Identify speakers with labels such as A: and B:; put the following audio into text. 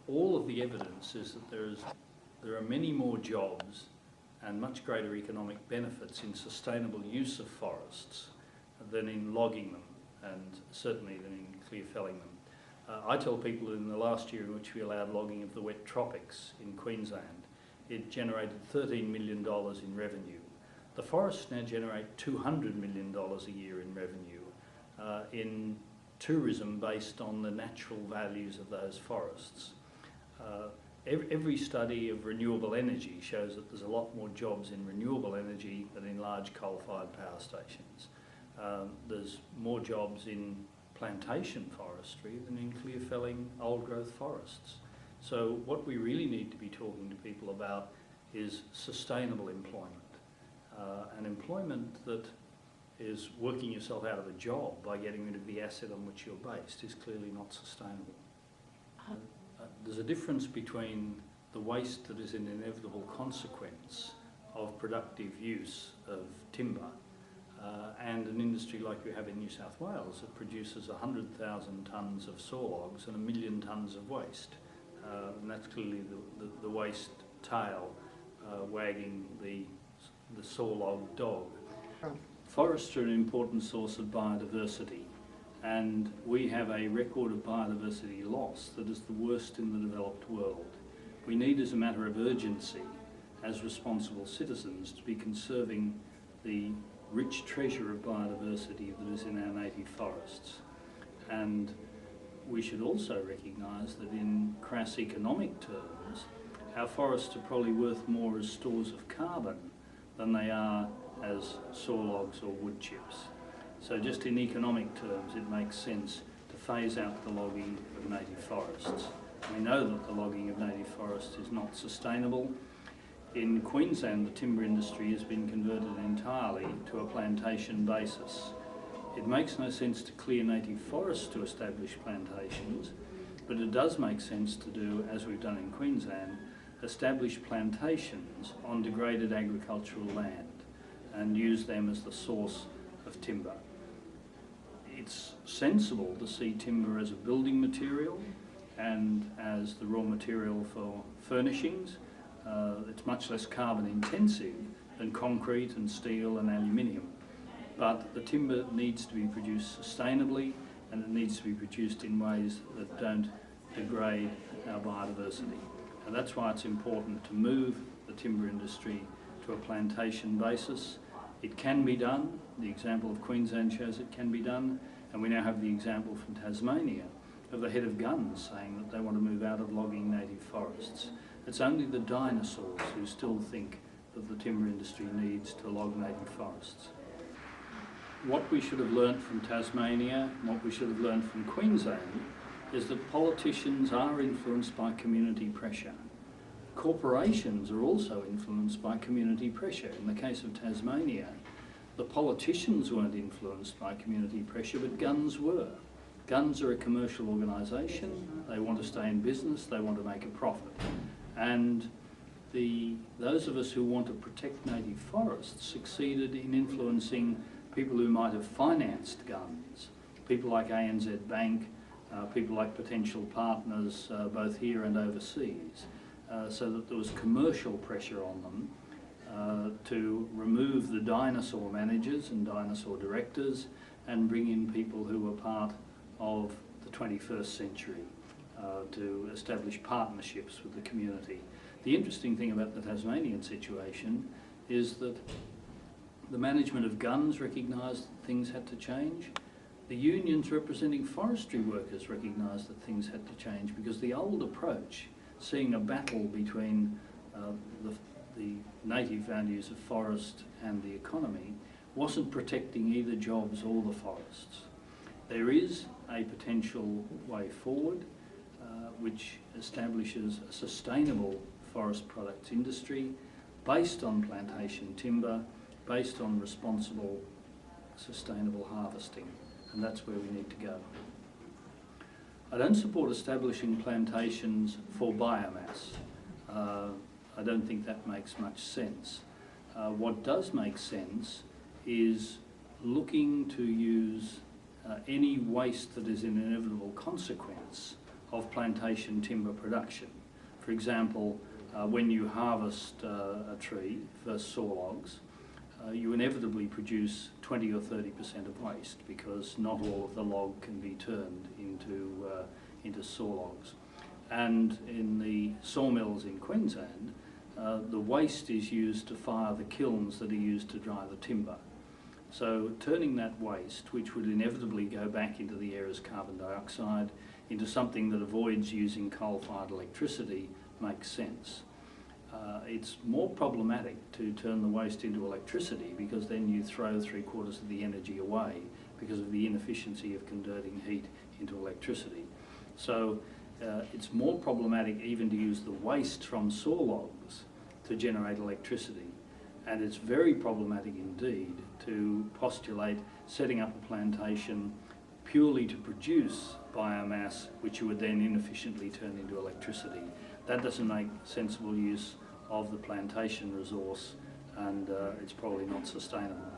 A: all of the evidence is that there are many more jobs and much greater economic benefits in sustainable use of forests than in logging them, and certainly than in clear felling them. I tell people in the last year in which we allowed logging of the wet tropics in Queensland, it generated $13 million in revenue. The forests now generate $200 million a year in revenue in tourism based on the natural values of those forests. Every study of renewable energy shows that there's a lot more jobs in renewable energy than in large coal-fired power stations. There's more jobs in plantation forestry than in clear felling old growth forests. So what we really need to be talking to people about is sustainable employment. An employment that is working yourself out of a job by getting rid of the asset on which you're based is clearly not sustainable. There's a difference between the waste that is an inevitable consequence of productive use of timber and an industry like we have in New South Wales that produces 100,000 tonnes of saw logs and 1 million tonnes of waste. And that's clearly the waste tail wagging the saw log dog. Forests are an important source of biodiversity, and we have a record of biodiversity loss that is the worst in the developed world. We need, as a matter of urgency, as responsible citizens, to be conserving the rich treasure of biodiversity that is in our native forests. And we should also recognise that in crass economic terms, our forests are probably worth more as stores of carbon than they are as saw logs or wood chips. So just in economic terms, it makes sense to phase out the logging of native forests. We know that the logging of native forests is not sustainable. In Queensland, the timber industry has been converted entirely to a plantation basis. It makes no sense to clear native forests to establish plantations, but it does make sense to do, as we've done in Queensland, establish plantations on degraded agricultural land and use them as the source of timber. It's sensible to see timber as a building material and as the raw material for furnishings. It's much less carbon intensive than concrete and steel and aluminium. But the timber needs to be produced sustainably, and it needs to be produced in ways that don't degrade our biodiversity. And that's why it's important to move the timber industry to a plantation basis. It can be done. The example of Queensland shows it can be done, and we now have the example from Tasmania of the head of guns saying that they want to move out of logging native forests. It's only the dinosaurs who still think that the timber industry needs to log native forests. What we should have learnt from Tasmania, and what we should have learnt from Queensland, is that politicians are influenced by community pressure. Corporations are also influenced by community pressure. In the case of Tasmania, the politicians weren't influenced by community pressure, but guns were. Guns are a commercial organisation. They want to stay in business, they want to make a profit. And those of us who want to protect native forests succeeded in influencing people who might have financed guns, people like ANZ Bank, people like potential partners both here and overseas, so that there was commercial pressure on them to remove the dinosaur managers and dinosaur directors and bring in people who were part of the 21st century to establish partnerships with the community. The interesting thing about the Tasmanian situation is that the management of guns recognised that things had to change. The unions representing forestry workers recognised that things had to change, because the old approach, seeing a battle between the native values of forest and the economy, wasn't protecting either jobs or the forests. There is a potential way forward which establishes a sustainable forest products industry based on plantation timber, based on responsible, sustainable harvesting, and that's where we need to go. I don't support establishing plantations for biomass. I don't think that makes much sense. What does make sense is looking to use any waste that is an inevitable consequence of plantation timber production. For example, when you harvest a tree for saw logs, you inevitably produce 20 or 30% of waste, because not all of the log can be turned into saw logs. And in the sawmills in Queensland, the waste is used to fire the kilns that are used to dry the timber. So turning that waste, which would inevitably go back into the air as carbon dioxide, into something that avoids using coal-fired electricity makes sense. It's more problematic to turn the waste into electricity, because then you throw 3/4 of the energy away because of the inefficiency of converting heat into electricity. So it's more problematic even to use the waste from saw logs to generate electricity. And it's very problematic indeed to postulate setting up a plantation purely to produce biomass, which you would then inefficiently turn into electricity. That doesn't make sensible use of the plantation resource, and it's probably not sustainable.